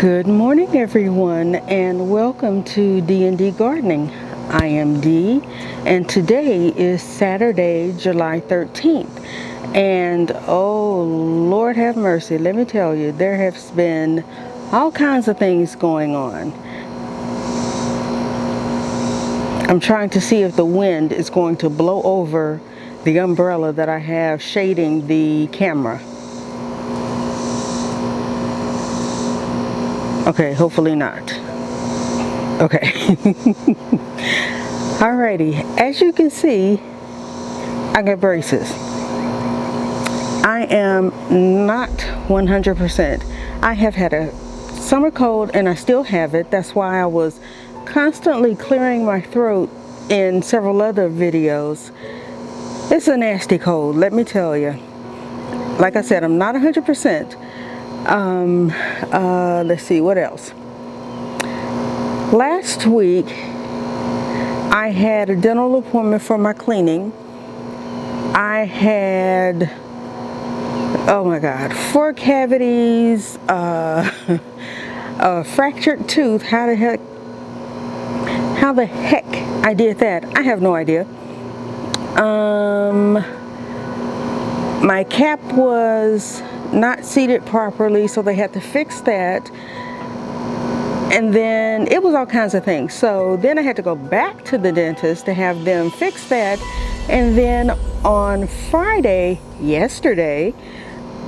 Good morning everyone, and welcome to D&D Gardening. I am Dee, and today is Saturday, July 13th. And oh Lord have mercy, let me tell you, there has been all kinds of things going on. I'm trying to see if the wind is going to blow over the umbrella that I have shading the camera. Okay, hopefully not. Okay. Alrighty, as you can see, I got braces. I am not 100%. I have had a summer cold and I still have it. That's why I was constantly clearing my throat in several other videos. It's a nasty cold, let me tell you. Like I said, I'm not 100%. Let's see, what else? Last week, I had a dental appointment for my cleaning. I had, oh my God, 4 cavities, a fractured tooth. How the heck I did that, I have no idea. My cap was not seated properly, so they had to fix that. And then it was all kinds of things. So then I had to go back to the dentist to have them fix that. And then on Friday, yesterday,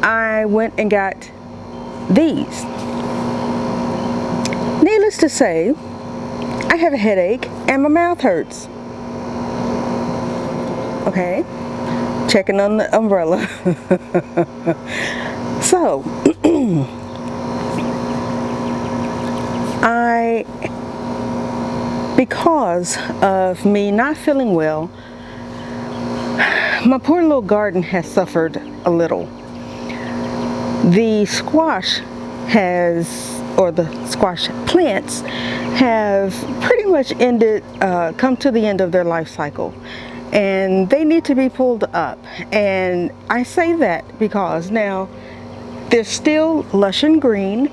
I went and got these. Needless to say, I have a headache and my mouth hurts. Okay, checking on the umbrella. So, because of me not feeling well, my poor little garden has suffered a little. The squash the squash plants have pretty much come to the end of their life cycle. And they need to be pulled up. And I say that because now they're still lush and green.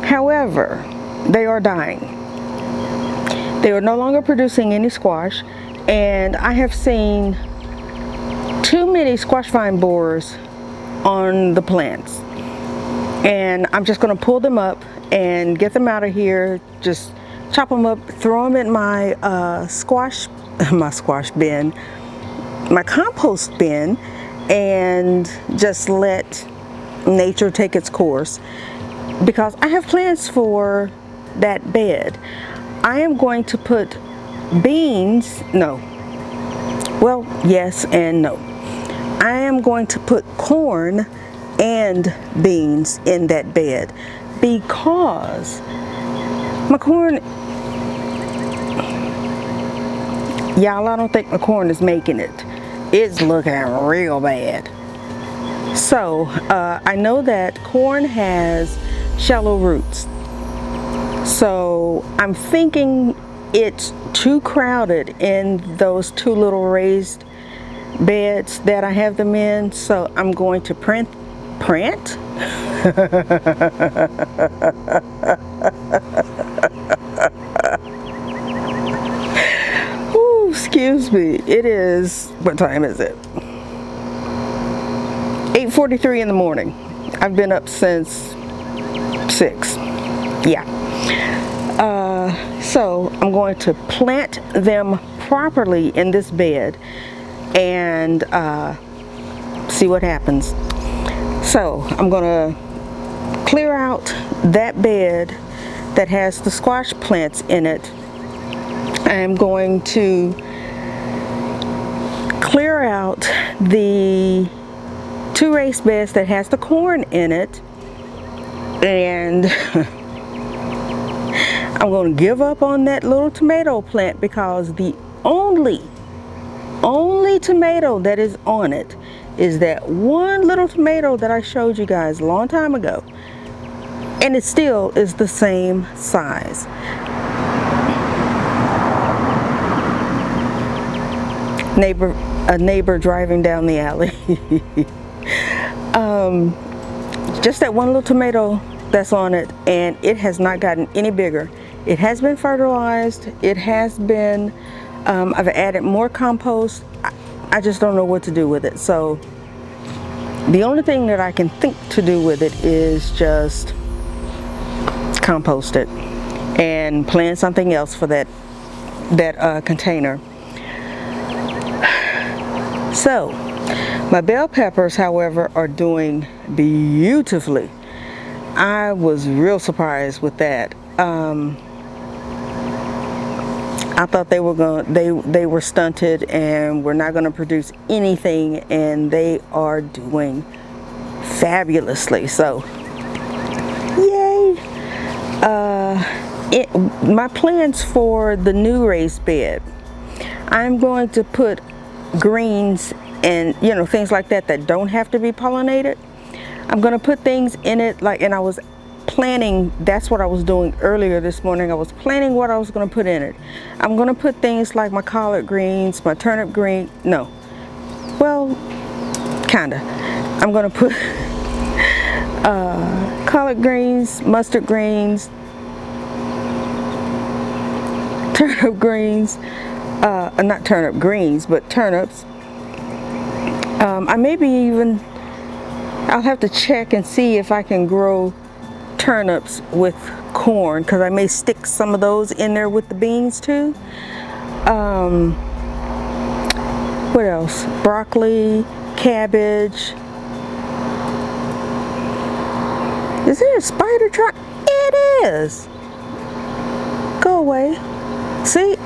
However, they are dying. They are no longer producing any squash, and I have seen too many squash vine borers on the plants. And I'm just going to pull them up and get them out of here, just chop them up, throw them in my squash bin, my compost bin, and just let nature take its course, because I have plans for that bed. I am going to put beans, yes and no. I am going to put corn and beans in that bed because my corn, y'all, I don't think my corn is making it. It's looking real bad. So I know that corn has shallow roots. So I'm thinking it's too crowded in those 2 little raised beds that I have them in. So I'm going to print. Ooh, excuse me. It is, what time is it? 8:43 in the morning. I've been up since 6. Yeah. So I'm going to plant them properly in this bed and see what happens. So I'm going to clear out that bed that has the squash plants in it. I'm going to clear out the 2 raised beds that has the corn in it, and I'm going to give up on that little tomato plant because the only tomato that is on it is that one little tomato that I showed you guys a long time ago, and it still is the same size. A neighbor driving down the alley. Just that one little tomato that's on it, and it has not gotten any bigger. It has been fertilized. It has been, I've added more compost. I just don't know what to do with it. So the only thing that I can think to do with it is just compost it and plant something else for that container. So my bell peppers, however, are doing beautifully. I was real surprised with that. I thought they were stunted and were not going to produce anything, and they are doing fabulously. So, yay! My plans for the new raised bed, I'm going to put greens and things like that don't have to be pollinated. I'm going to put things in it and I was planning, that's what I was doing earlier this morning. I was planning what I was going to put in it. I'm going to put things like my collard greens, my turnip green, no, well, kinda. I'm going to put collard greens, mustard greens, turnip greens, not turnip greens, but turnips. I maybe even, I'll have to check and see if I can grow turnips with corn, because I may stick some of those in there with the beans too. What else? Broccoli, cabbage. Is there a spider trying? It is. Go away. See?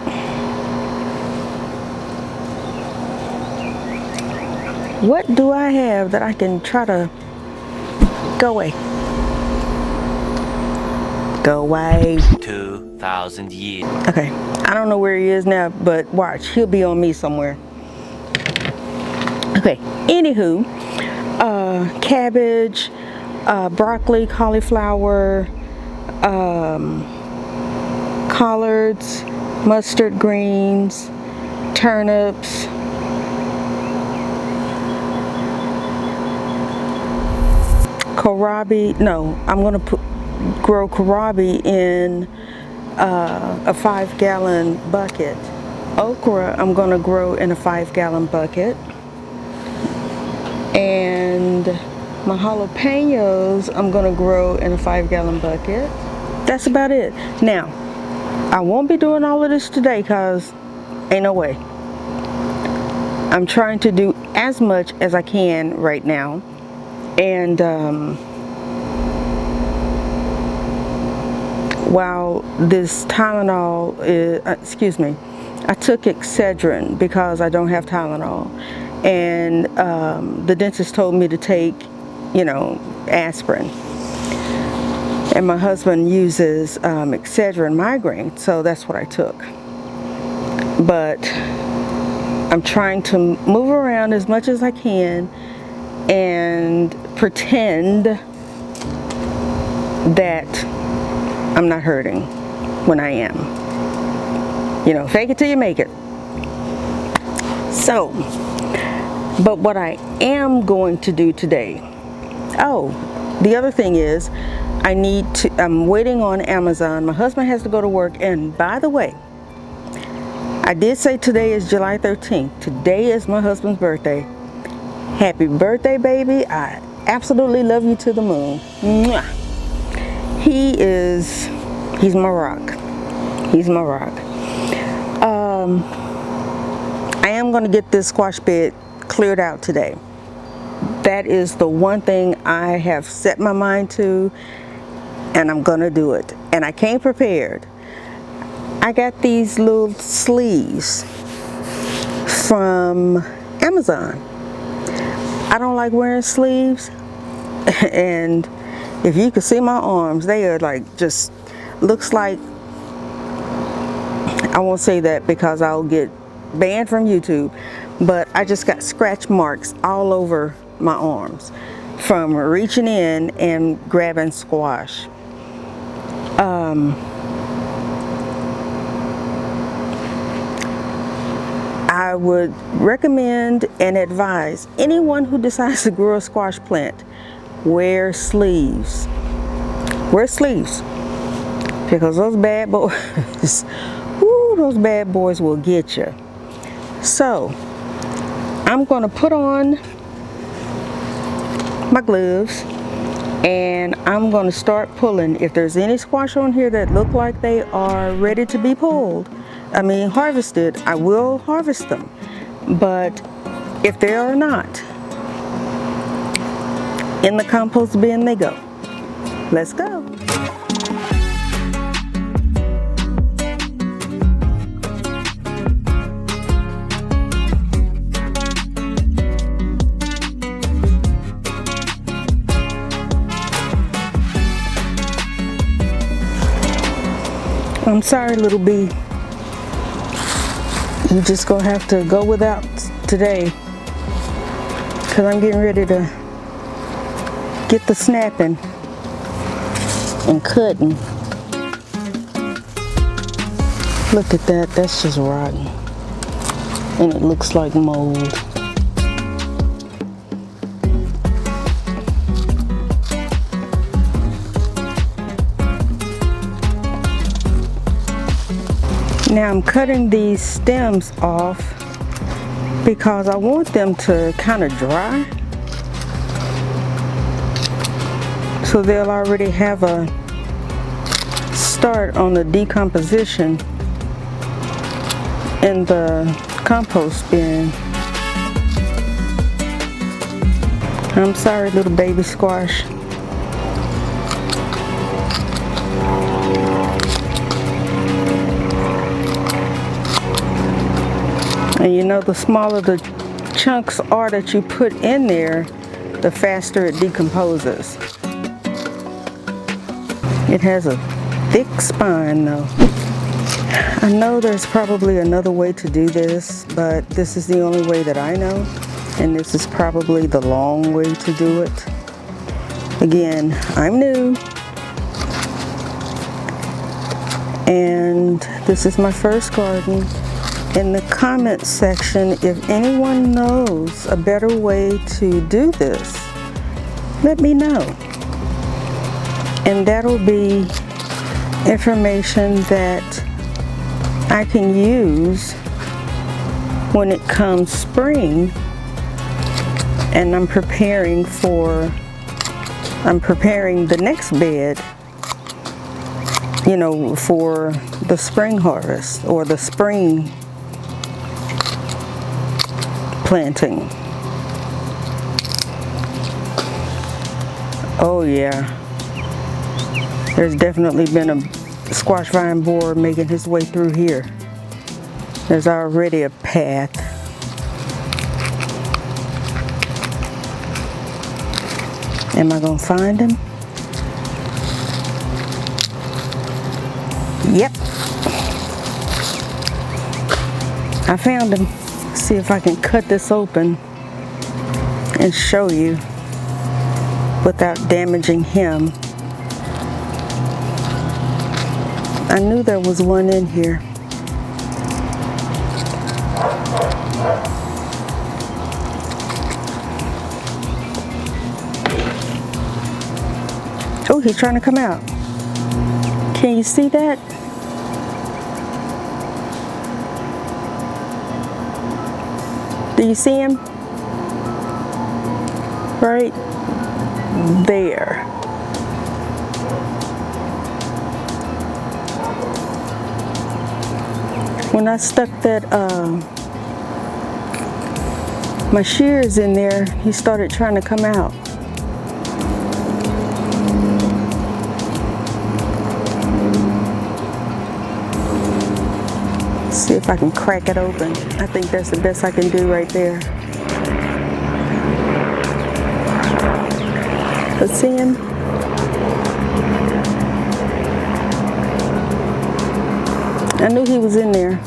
What do I have that I can try to go away? Go away. 2,000 years. Okay, I don't know where he is now, but watch, he'll be on me somewhere. Okay, anywho, cabbage, broccoli, cauliflower, collards, mustard greens, turnips, kohlrabi. No, I'm gonna grow kohlrabi in a 5-gallon bucket. Okra I'm gonna grow in a 5-gallon bucket, and my jalapenos I'm gonna grow in a 5-gallon bucket. That's about it. Now, I won't be doing all of this today because ain't no way. I'm trying to do as much as I can right now, and while this Tylenol is, I took Excedrin because I don't have Tylenol, and the dentist told me to take, aspirin. And my husband uses Excedrin migraine, so that's what I took. But I'm trying to move around as much as I can and pretend that I'm not hurting when I am. Fake it till you make it. So, but what I am going to do today, the other thing is, I'm waiting on Amazon. My husband has to go to work, and by the way, I did say today is July 13th. Today is my husband's birthday. Happy birthday, baby. I absolutely love you to the moon. Mwah. He's my rock. He's my rock. I am going to get this squash bed cleared out today. That is the one thing I have set my mind to, and I'm going to do it. And I came prepared. I got these little sleeves from Amazon. I don't like wearing sleeves, and if you could see my arms, they are like, just looks like, I won't say that because I'll get banned from YouTube, but I just got scratch marks all over my arms from reaching in and grabbing squash. I would recommend and advise anyone who decides to grow a squash plant, wear sleeves. Wear sleeves, because those bad boys, woo, those bad boys will get you. So I'm going to put on my gloves and I'm going to start pulling. If there's any squash on here that look like they are ready to be pulled, harvested, I will harvest them. But if they are not, in the compost bin they go. Let's go. I'm sorry, little bee. You just gonna have to go without today, because I'm getting ready to get the snapping and cutting. Look at that, that's just rotten. And it looks like mold. Now I'm cutting these stems off because I want them to kind of dry, so they'll already have a start on the decomposition in the compost bin. I'm sorry, little baby squash. And you know, the smaller the chunks are that you put in there, the faster it decomposes. It has a thick spine though. I know there's probably another way to do this, but this is the only way that I know. And this is probably the long way to do it. Again, I'm new. And this is my first garden. In the comments section, if anyone knows a better way to do this, let me know. And that'll be information that I can use when it comes spring and I'm preparing the next bed, you know, for the spring harvest or the spring planting. Oh yeah, there's definitely been a squash vine borer making his way through here. There's already a path. Am I gonna find him? Yep, I found him. See if I can cut this open and show you without damaging him. I knew there was one in here. Oh, he's trying to come out. Can you see that? Do you see him? Right there. When I stuck that my shears in there, he started trying to come out. See if I can crack it open. I think that's the best I can do right there. Let's see him. I knew he was in there.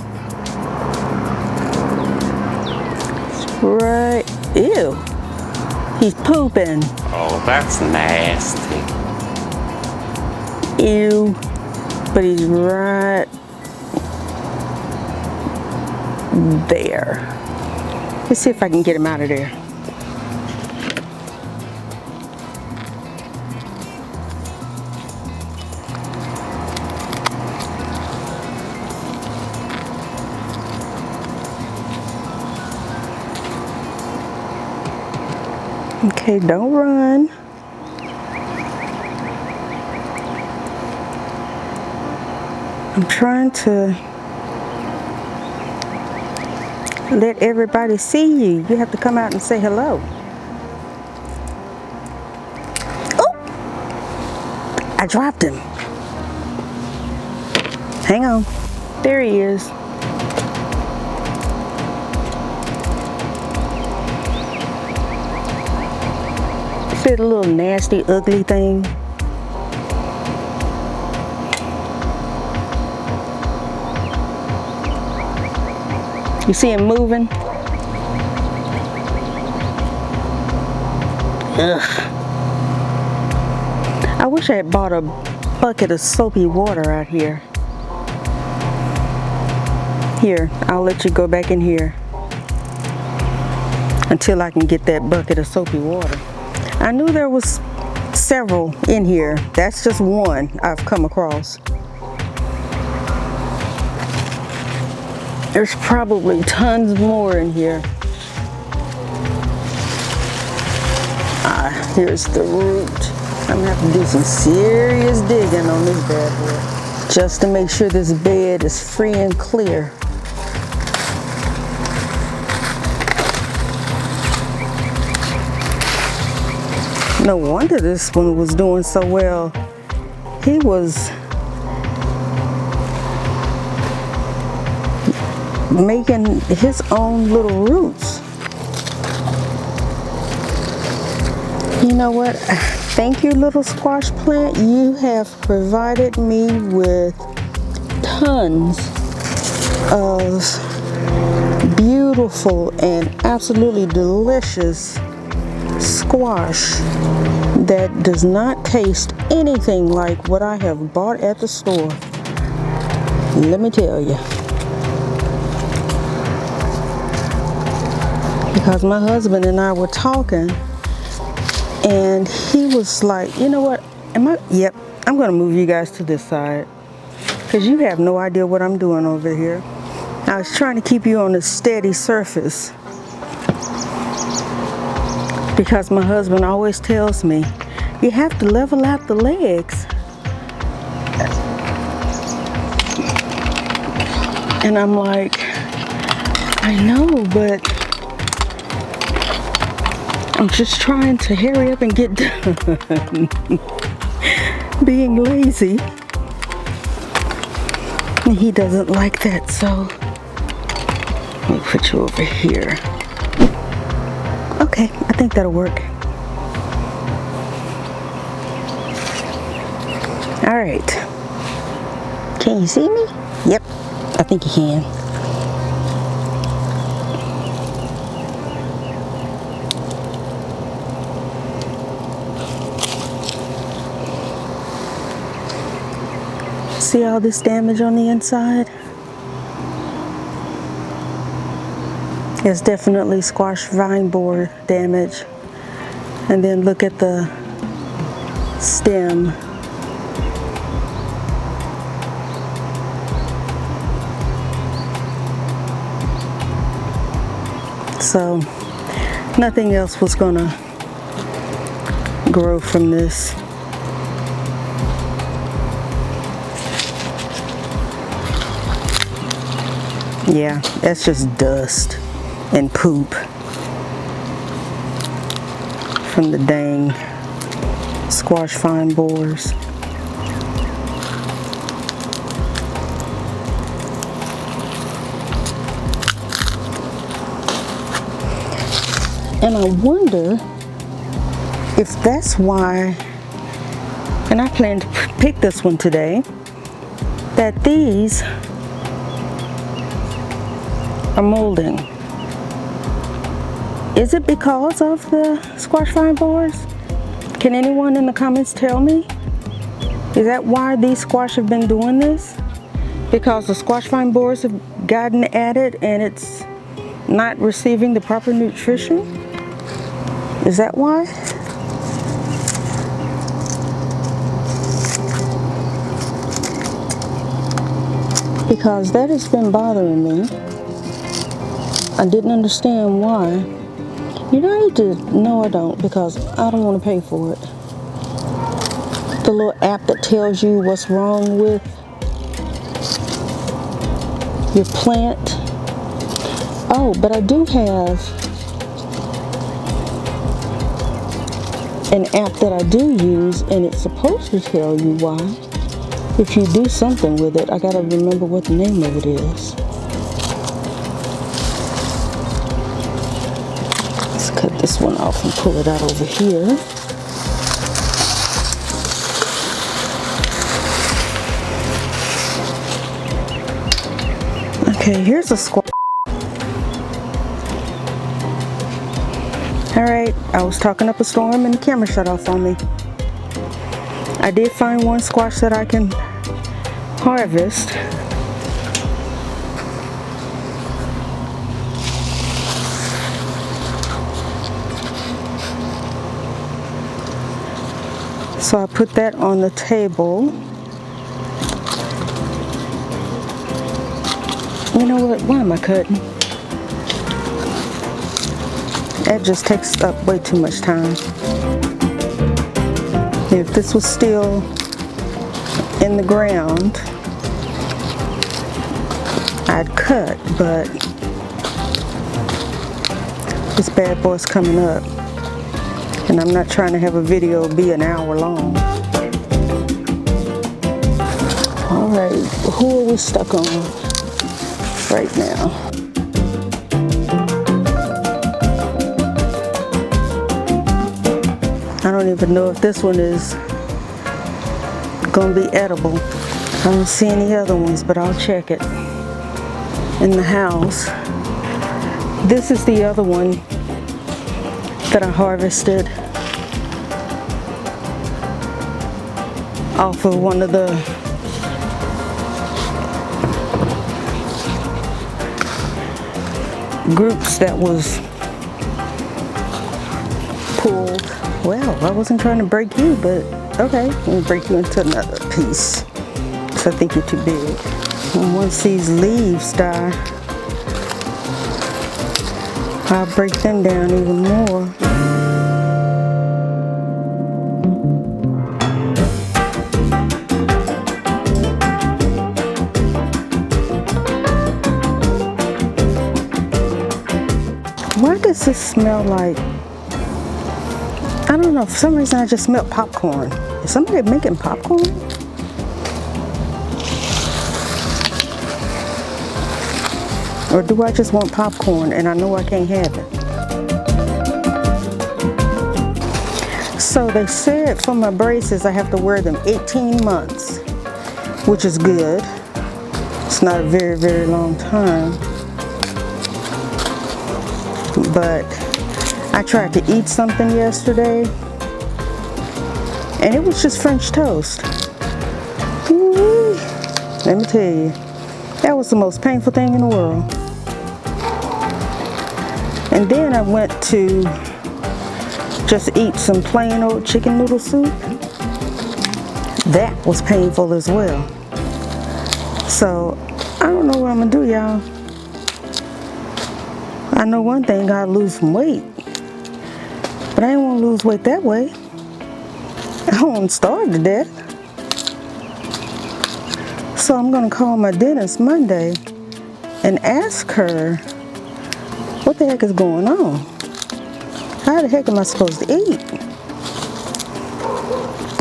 Right. Ew. He's pooping. Oh, that's nasty. Ew. But he's right there. Let's see if I can get him out of there. Okay, don't run. I'm trying to let everybody see you. You have to come out and say hello. Oh! I dropped him. Hang on. There he is. See the little nasty, ugly thing? You see him moving? Ugh. I wish I had bought a bucket of soapy water out here. Here, I'll let you go back in here until I can get that bucket of soapy water. I knew there was several in here. That's just one I've come across. There's probably tons more in here. Here's the root. I'm gonna have to do some serious digging on this bad boy just to make sure this bed is free and clear. No wonder this one was doing so well. He was making his own little roots. You know what? Thank you, little squash plant. You have provided me with tons of beautiful and absolutely delicious squash that does not taste anything like what I have bought at the store. Let me tell you. Because my husband and I were talking, and he was like, you know what, yep, I'm gonna move you guys to this side because you have no idea what I'm doing over here. I was trying to keep you on a steady surface because my husband always tells me, you have to level out the legs. And I'm like, I know, but I'm just trying to hurry up and get done. Being lazy. And he doesn't like that, so let me put you over here. Okay, I think that'll work. All right. Can you see me? Yep, I think you can. See all this damage on the inside? It's definitely squash vine borer damage. And then look at the stem. So nothing else was gonna grow from this. Yeah, that's just dust and poop from the dang squash vine borers. And I wonder if that's why, and I plan to pick this one today, that these are molding. Is it because of the squash vine borers? Can anyone in the comments tell me? Is that why these squash have been doing this? Because the squash vine borers have gotten at it and it's not receiving the proper nutrition? Is that why? Because that has been bothering me. I didn't understand why. You know, I need to, no I don't, because I don't want to pay for it. The little app that tells you what's wrong with your plant. Oh, but I do have an app that I do use, and it's supposed to tell you why. If you do something with it, I gotta remember what the name of it is. Let's cut this one off and pull it out over here. Okay, here's a squash. Alright, I was talking up a storm and the camera shut off on me. I did find one squash that I can harvest. So I put that on the table. You know what? Why am I cutting? That just takes up way too much time. If this was still in the ground, I'd cut, but this bad boy's coming up, and I'm not trying to have a video be an hour long. Alright, who are we stuck on right now? I don't even know if this one is gonna be edible. I don't see any other ones, but I'll check it in the house. This is the other one that I harvested off of one of the groups that was pulled. Well, I wasn't trying to break you, but okay, let me break you into another piece, because I think you're too big. And once these leaves die, I'll break them down even more. Why does this smell like, I don't know, for some reason I just smell popcorn. Is somebody making popcorn? Or do I just want popcorn and I know I can't have it? So they said for my braces I have to wear them 18 months, which is good. It's not a very, very long time. But I tried to eat something yesterday, and it was just French toast. Ooh, let me tell you, that was the most painful thing in the world. And then I went to just eat some plain old chicken noodle soup. That was painful as well. So I don't know what I'm gonna do, y'all. I know one thing, I'll lose some weight. But I didn't want to lose weight that way. I don't want to starve to death. So I'm going to call my dentist Monday and ask her what the heck is going on. How the heck am I supposed to eat?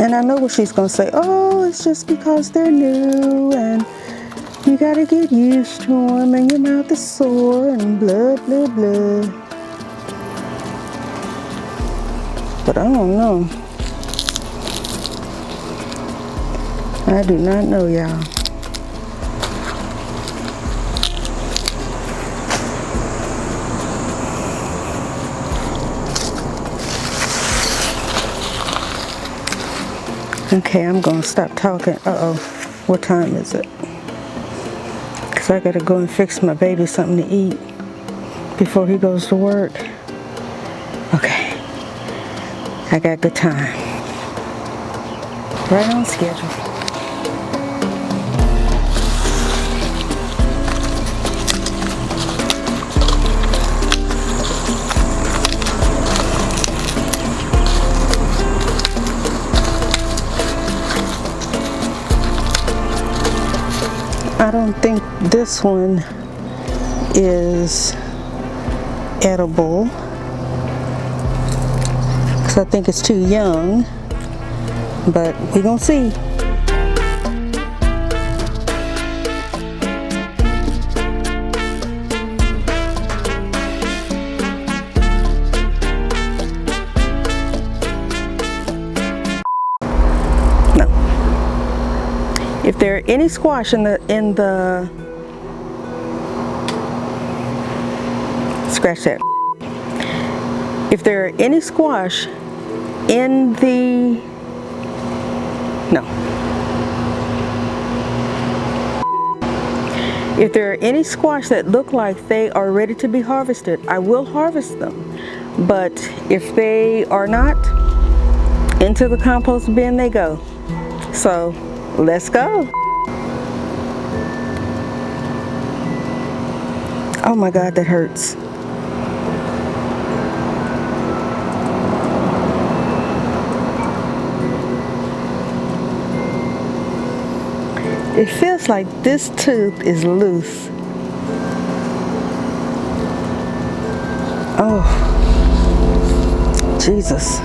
And I know what she's going to say. Oh, it's just because they're new and you got to get used to them and your mouth is sore and blah, blah, blah. But I don't know. I do not know, y'all. Okay, I'm gonna stop talking. Uh-oh, what time is it? Because I gotta go and fix my baby something to eat before he goes to work. Okay. I got good time. Right on schedule. don't think this one is edible because I think it's too young, but we're gonna see. No. If there are any squash in the scratch that. If there are any squash in the, no. If there are any squash that look like they are ready to be harvested, I will harvest them. But if they are not, into the compost bin they go. So let's go. Oh my God, that hurts. It feels like this tooth is loose. Oh, Jesus.